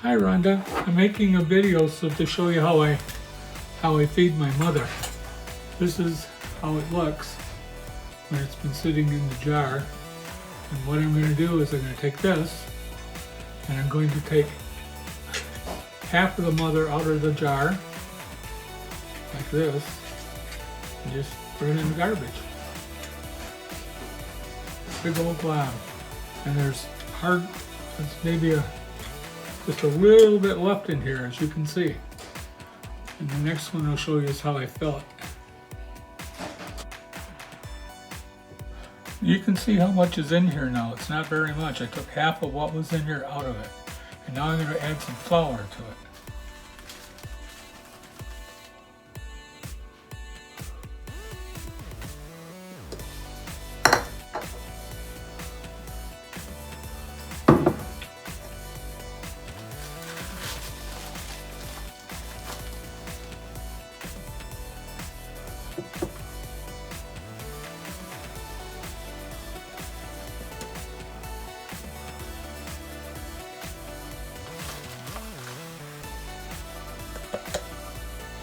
Hi Rhonda, I'm making a video to show you how I feed my mother. This is how it looks when it's been sitting in the jar. And what I'm going to do is I'm going to take this and I'm going to take half of the mother out of the jar like this and just put it in the garbage. Big old glob. And there's maybe just a little bit left in here, as you can see. And the next one I'll show you is how I fill it. You can see how much is in here now. It's not very much. I took half of what was in here out of it. And now I'm going to add some flour to it.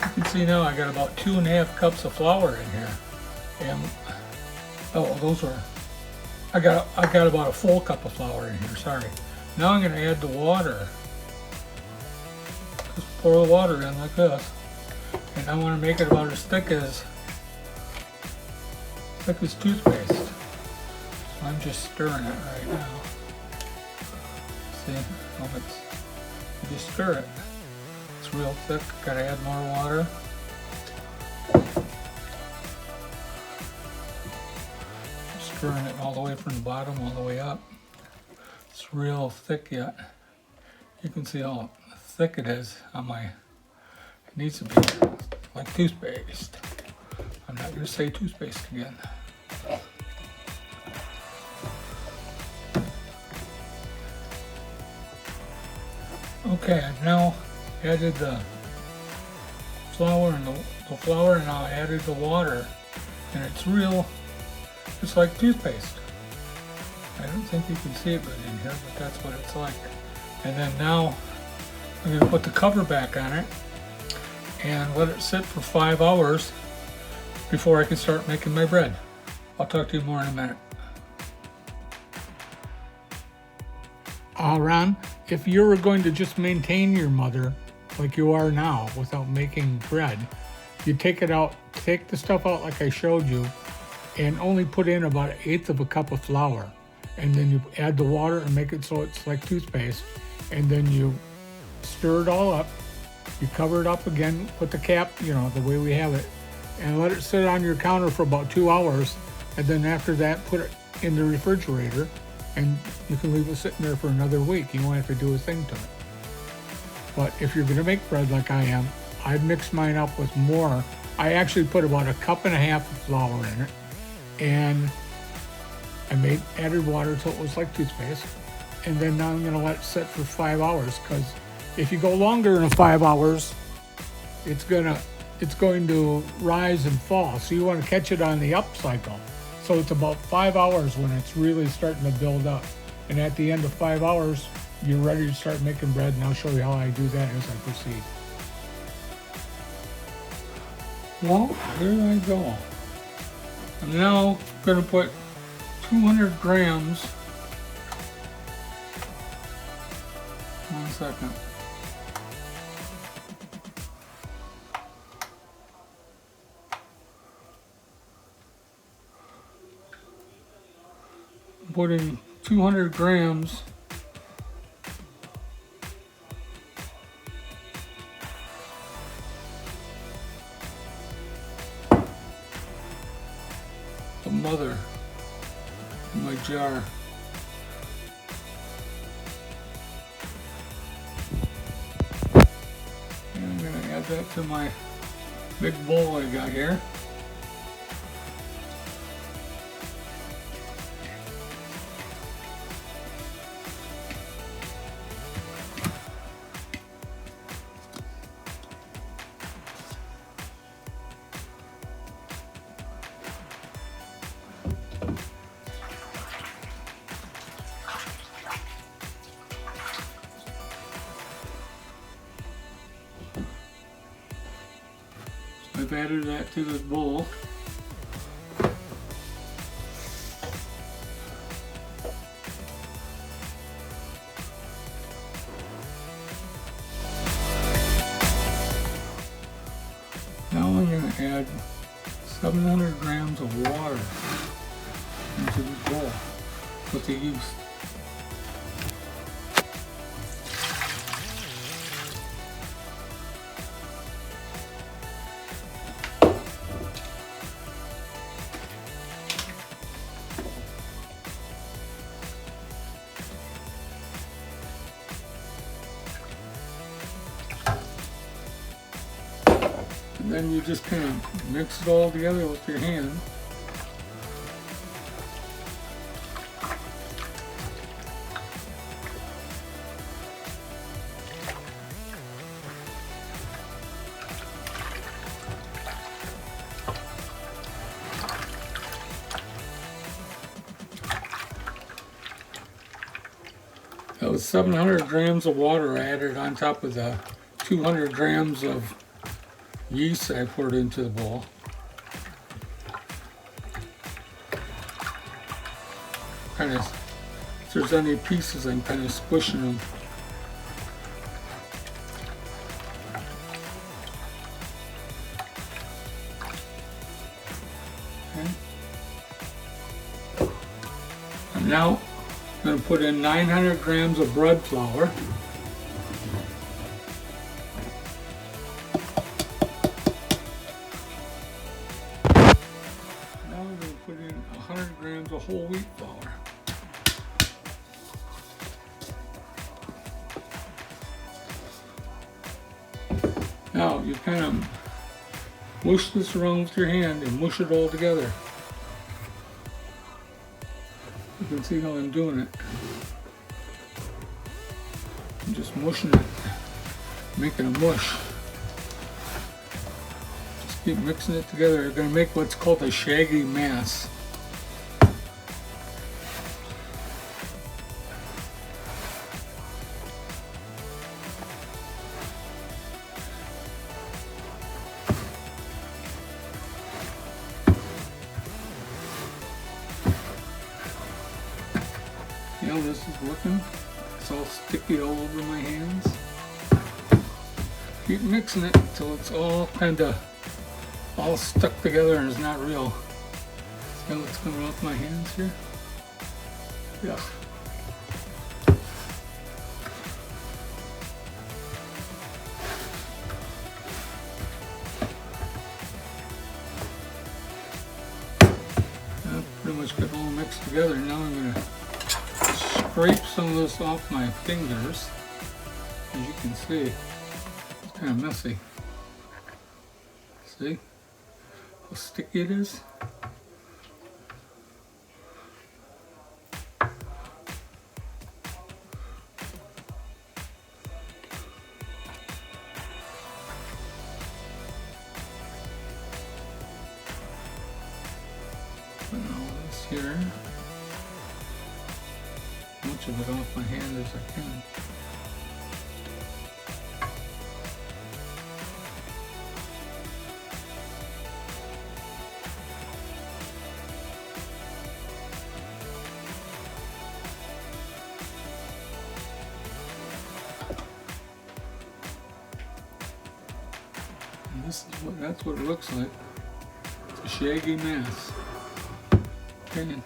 You can see now I got about 2.5 cups of flour in here, and I got about a full cup of flour in here. Sorry. Now I'm going to add the water. Just pour the water in like this, and I want to make it about as thick as toothpaste. So I'm just stirring it right now. See how you just stir it. It's real thick. Gotta add more water. Stirring it all the way from the bottom all the way up. It's real thick yet. You can see how thick it is on my. It needs to be like toothpaste. I'm not gonna say toothpaste again. Okay, I've now added the flour and now added the water, and it's like toothpaste. I don't think you can see it good in here, but that's what it's like. And then now I'm going to put the cover back on it and let it sit for 5 hours before I can start making my bread. I'll talk to you more in a minute. Ron, if you were going to just maintain your mother like you are now without making bread, you take the stuff out like I showed you, and only put in about 1/8 of a cup of flour, and then you add the water and make it so it's like toothpaste, and then you stir it all up, you cover it up again, put the cap, the way we have it, and let it sit on your counter for about 2 hours, and then after that put it in the refrigerator, and you can leave it sitting there for another week. You won't have to do a thing to it. But if you're going to make bread like I am, I'd mix mine up with more. I actually put about 1.5 cups of flour in it, and I added water till it was like toothpaste. And then now I'm going to let it sit for 5 hours, because if you go longer than 5 hours, it's going to rise and fall. So you want to catch it on the up cycle. So it's about 5 hours when it's really starting to build up. And at the end of 5 hours, you're ready to start making bread, and I'll show you how I do that as I proceed. Well, here I go. I'm now going to put 200 grams. 1 second. Putting 200 grams of mother in my jar. And I'm going to add that to my big bowl I got here. I've added that to the bowl. Now I'm going to add 700 grams of water into the bowl with the yeast. And then you just kind of mix it all together with your hand. That was 700 grams of water added on top of the 200 grams of yeast I poured into the bowl. Kind of, if there's any pieces, I'm kind of squishing them. Okay. And now I'm going to put in 900 grams of bread flour. Put in 100 grams of whole wheat flour. Now you kind of mush this around with your hand and mush it all together. You can see how I'm doing it. I'm just mushing it, making a mush. Keep mixing it together. You're going to make what's called a shaggy mass. You know, this is looking, it's all sticky all over my hands. Keep mixing it until it's all kind of all stuck together and it's not real. See how it's coming off my hands here? Yeah. Pretty much got it all mixed together. Now I'm going to scrape some of this off my fingers. As you can see, it's kind of messy. See how sticky it is? Put all this here. Much of it off my hand as I can. And that's what it looks like. It's a shaggy mass. Okay.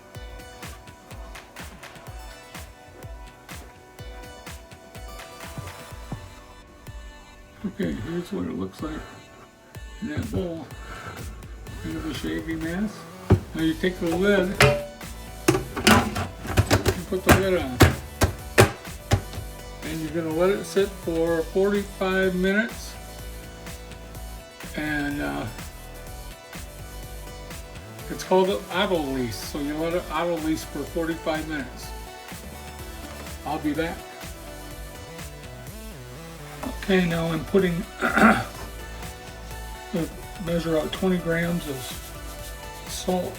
Okay, here's what it looks like in that bowl. Kind of a shaggy mass. Now you take the lid and put the lid on. And you're going to let it sit for 45 minutes. And it's called an auto-lease, so you let it auto-lease for 45 minutes. I'll be back. Okay, now I'm putting, measure out 20 grams of salt.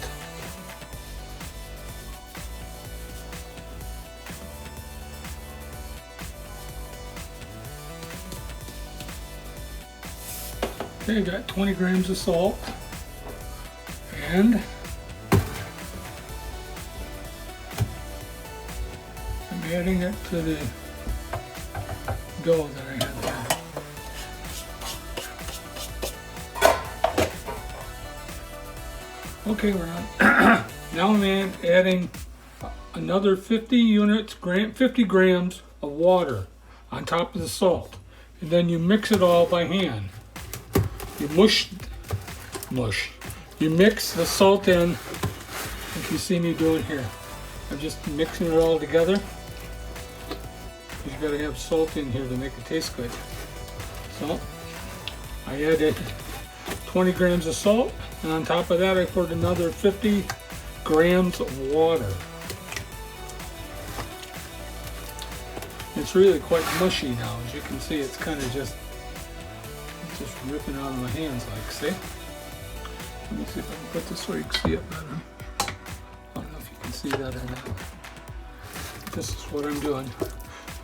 Okay, got 20 grams of salt, and I'm adding it to the dough that I have there. Okay, we're on. Now I'm adding another 50 grams of water on top of the salt, and then you mix it all by hand. You you mix the salt in, like you see me doing here. I'm just mixing it all together. You gotta have salt in here to make it taste good. So I added 20 grams of salt, and on top of that I poured another 50 grams of water. It's really quite mushy now. As you can see, it's kind of just ripping out of my hands, like, see? Let me see if I can put this so you can see it better. I don't know if you can see that or not. This is what I'm doing.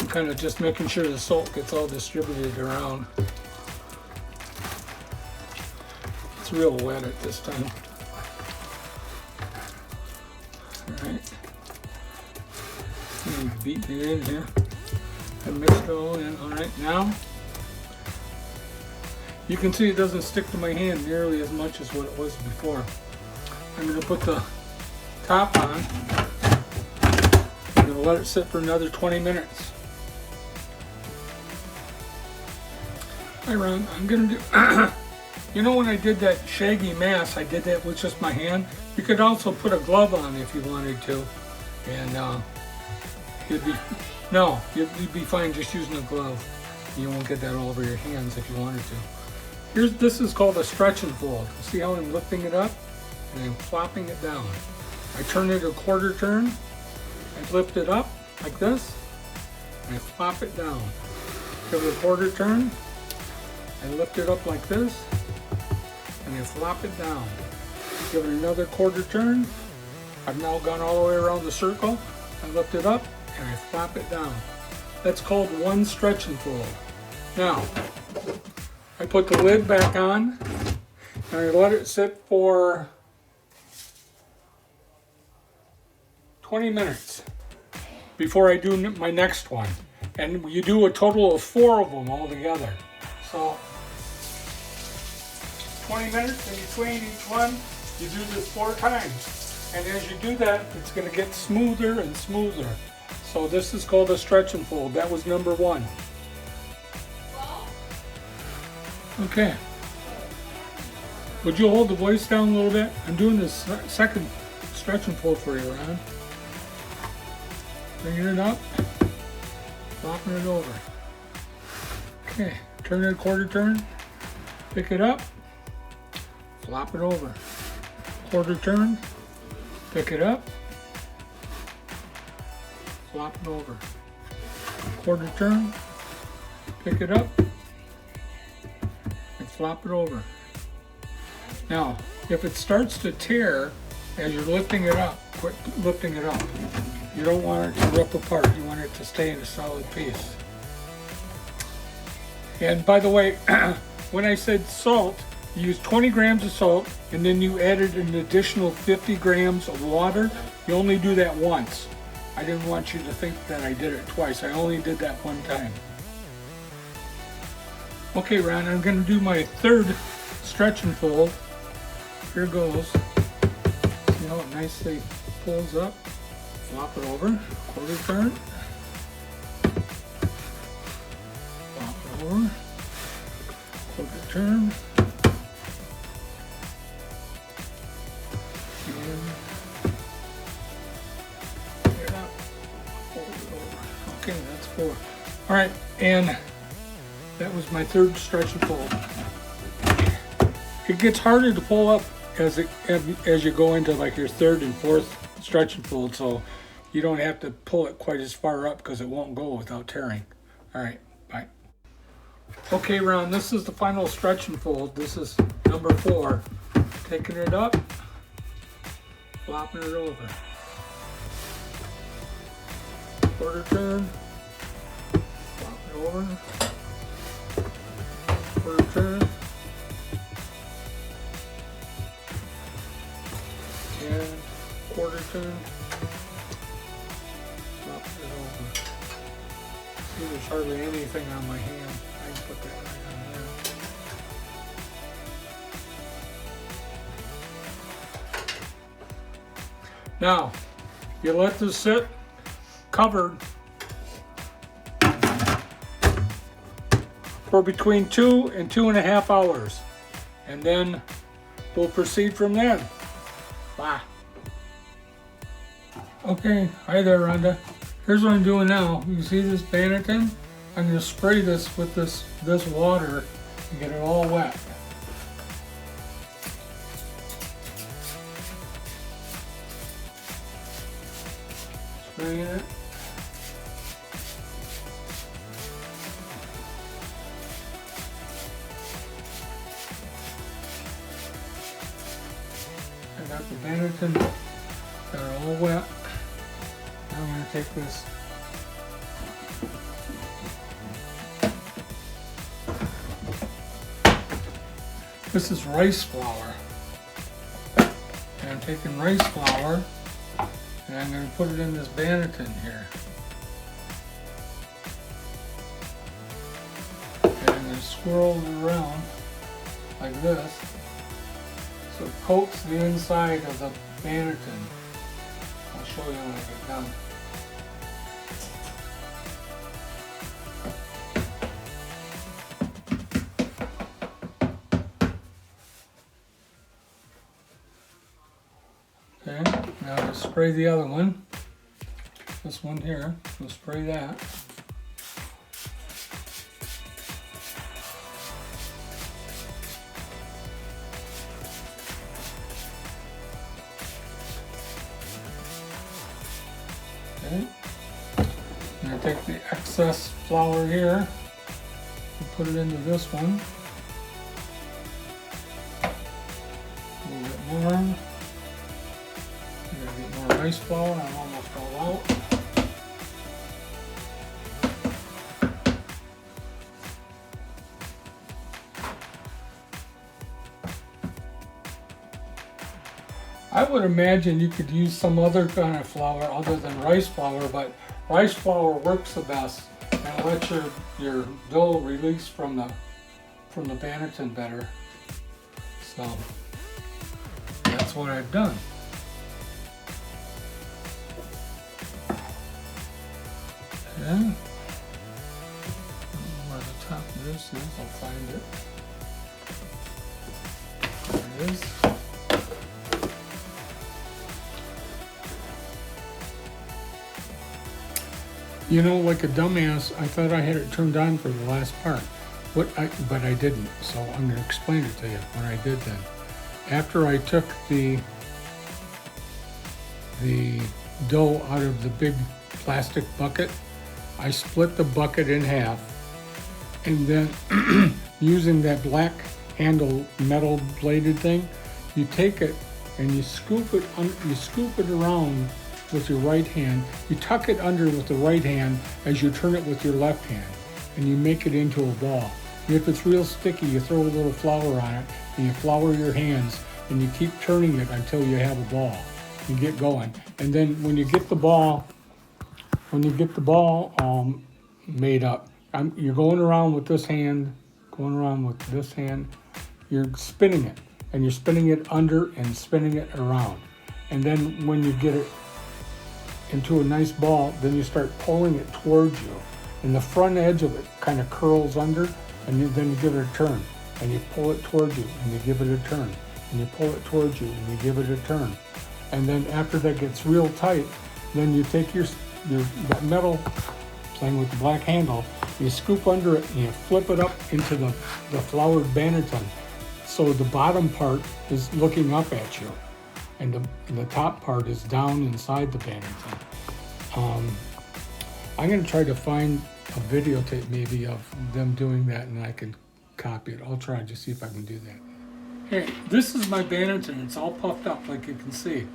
I'm kind of just making sure the salt gets all distributed around. It's real wet at this time. Alright. I'm beating it in here. I mixed it all in. Alright, now you can see it doesn't stick to my hand nearly as much as what it was before. I'm going to put the top on. I'm going to let it sit for another 20 minutes. Hi Ron, I'm going to do, you know when I did that shaggy mass, I did that with just my hand. You could also put a glove on if you wanted to, and you'd be fine just using a glove. You won't get that all over your hands if you wanted to. This is called a stretch and fold. See how I'm lifting it up and I'm flopping it down. I turn it a quarter turn, I lift it up like this, and I flop it down. Give it a quarter turn, I lift it up like this, and I flop it down. Give it another quarter turn. I've now gone all the way around the circle. I lift it up and I flop it down. That's called one stretch and fold. Now, I put the lid back on and I let it sit for 20 minutes before I do my next one. And you do a total of 4 of them all together. So 20 minutes in between each one, you do this 4 times. And as you do that, it's going to get smoother and smoother. So this is called a stretch and fold. That was number 1. Okay. Would you hold the voice down a little bit? I'm doing this second stretch and fold for you, Ron. Bringing it up, flopping it over. Okay, turn it a quarter turn, pick it up, flop it over. Quarter turn, pick it up, flop it over. Quarter turn, pick it up, and flop it over. Now, if it starts to tear as you're lifting it up, quit lifting it up. You don't want it to rip apart. You want it to stay in a solid piece. And by the way, when I said salt, you used 20 grams of salt and then you added an additional 50 grams of water. You only do that once. I didn't want you to think that I did it twice. I only did that one time. Okay, Ron, I'm going to do my third stretch and fold. Here goes. See how it nicely pulls up? Flop it over, quarter turn. Flop it over, quarter turn. And get it up, fold it over. Okay, that's 4. All right, and that was my third stretch and fold. It gets harder to pull up as you go into like your third and fourth stretch and fold, so you don't have to pull it quite as far up because it won't go without tearing. All right, bye. Okay, Ron, this is the final stretch and fold. This is number 4. Taking it up, flopping it over. Quarter turn, flop it over. Quarter turn, turn. Flop it open. See, there's hardly anything on my hand. I can put that right on there. Now, you let this sit covered for between 2 and 2.5 hours. And then we'll proceed from there. Bye. Okay, hi there, Rhonda. Here's what I'm doing now. You see this Banneton? I'm going to spray this with this water and get it all wet. Spraying it. I got the Banneton, got it all wet. Now I'm going to take this is rice flour. And I'm taking rice flour and I'm going to put it in this Banneton here. And I'm going to swirl it around like this so it coats the inside of the Banneton. I'll show you when I get done. Okay, now I'll spray the other one. This one here, we'll spray that. Okay, and I take the excess flour here and put it into this one. A little bit more. I'm gonna get more rice flour. I'm almost all out. I would imagine you could use some other kind of flour other than rice flour, but rice flour works the best and lets your dough release from the Banneton better. So that's what I've done. Okay. I don't know where the top of this is. I'll find it. There it is. You know, like a dumbass, I thought I had it turned on for the last part, but I didn't. So I'm going to explain it to you what I did then. After I took the dough out of the big plastic bucket, I split the bucket in half, and then using that black handle metal bladed thing, you take it and you scoop it around with your right hand. You tuck it under with the right hand as you turn it with your left hand, and you make it into a ball. And if it's real sticky, you throw a little flour on it, and you flour your hands, and you keep turning it until you have a ball. You get going, and then when you get the ball made up, you're going around with this hand, you're spinning it, and you're spinning it under and spinning it around. And then when you get it into a nice ball, then you start pulling it towards you, and the front edge of it kind of curls under, and then you give it a turn, and you pull it towards you, and you give it a turn, and you pull it towards you, and you give it a turn. And then after that gets real tight, then you take that metal thing with the black handle, you scoop under it and you flip it up into the floured Banneton. So the bottom part is looking up at you, and the top part is down inside the Banneton. I'm going to try to find a videotape maybe of them doing that, and I can copy it. I'll try to see if I can do that. Hey, this is my Banneton. It's all puffed up like you can see.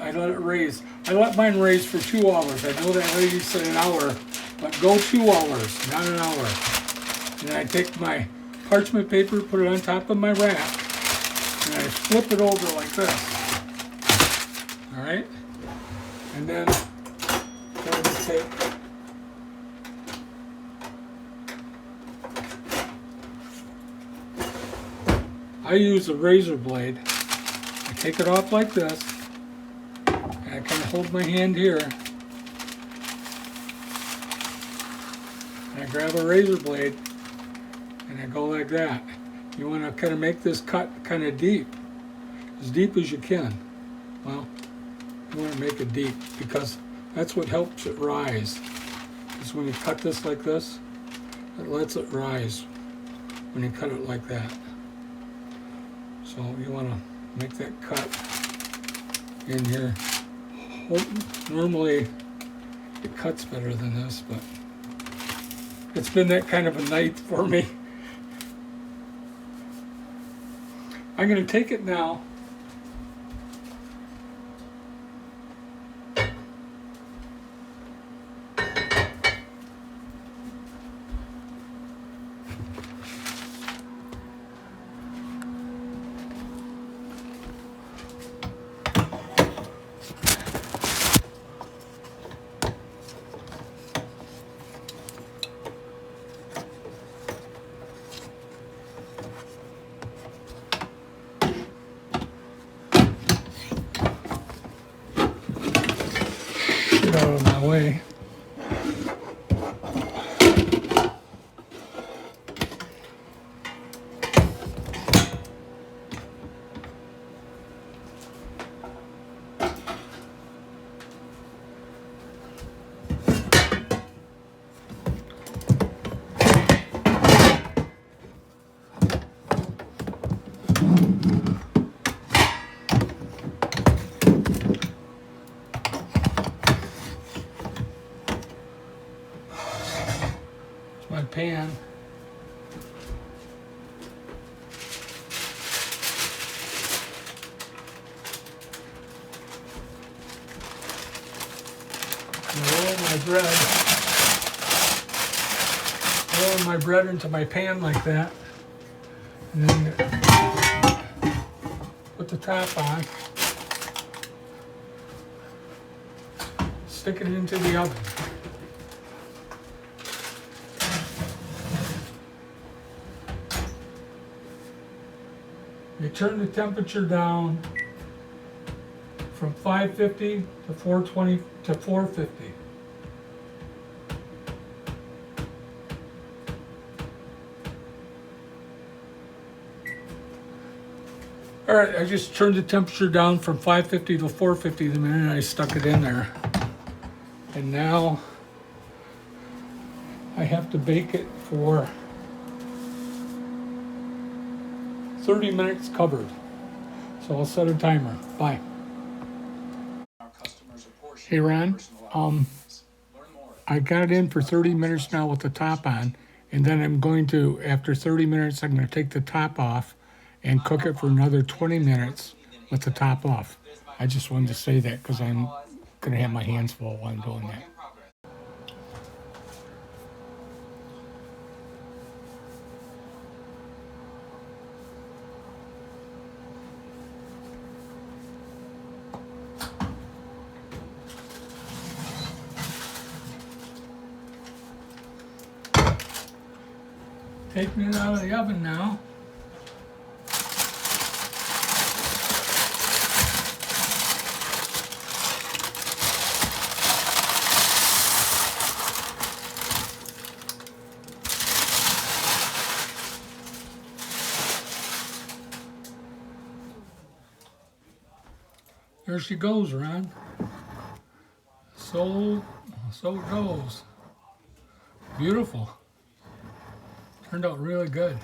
I let it raise. I let mine raise for 2 hours. I know that lady said an hour, but go 2 hours, not an hour. And I take my parchment paper, put it on top of my rack, and I flip it over like this. All right? And then going to take I use a razor blade. I take it off like this, and I kind of hold my hand here, and I grab a razor blade, and I go like that. You want to kind of make this cut kind of deep as you can. Well, you want to make it deep because that's what helps it rise. Is when you cut this like this, it lets it rise when you cut it like that. So you want to make that cut in here. Normally it cuts better than this, but it's been that kind of a night for me. I'm going to take it now. Get out of my way. My pan. Roll my bread into my pan like that, and then put the top on. Stick it into the oven. You turn the temperature down from 550 to 420 to 450. All right, I just turned the temperature down from 550 to 450 the minute I stuck it in there. And now I have to bake it for 30 minutes covered. So I'll set a timer. Bye. Hey Ron, I got it in for 30 minutes now with the top on, and then I'm going to, after 30 minutes, I'm going to take the top off and cook it for another 20 minutes with the top off. I just wanted to say that because I'm going to have my hands full while I'm doing that. Taking it out of the oven now. There she goes, Ron. So it goes. Beautiful. Turned out really good.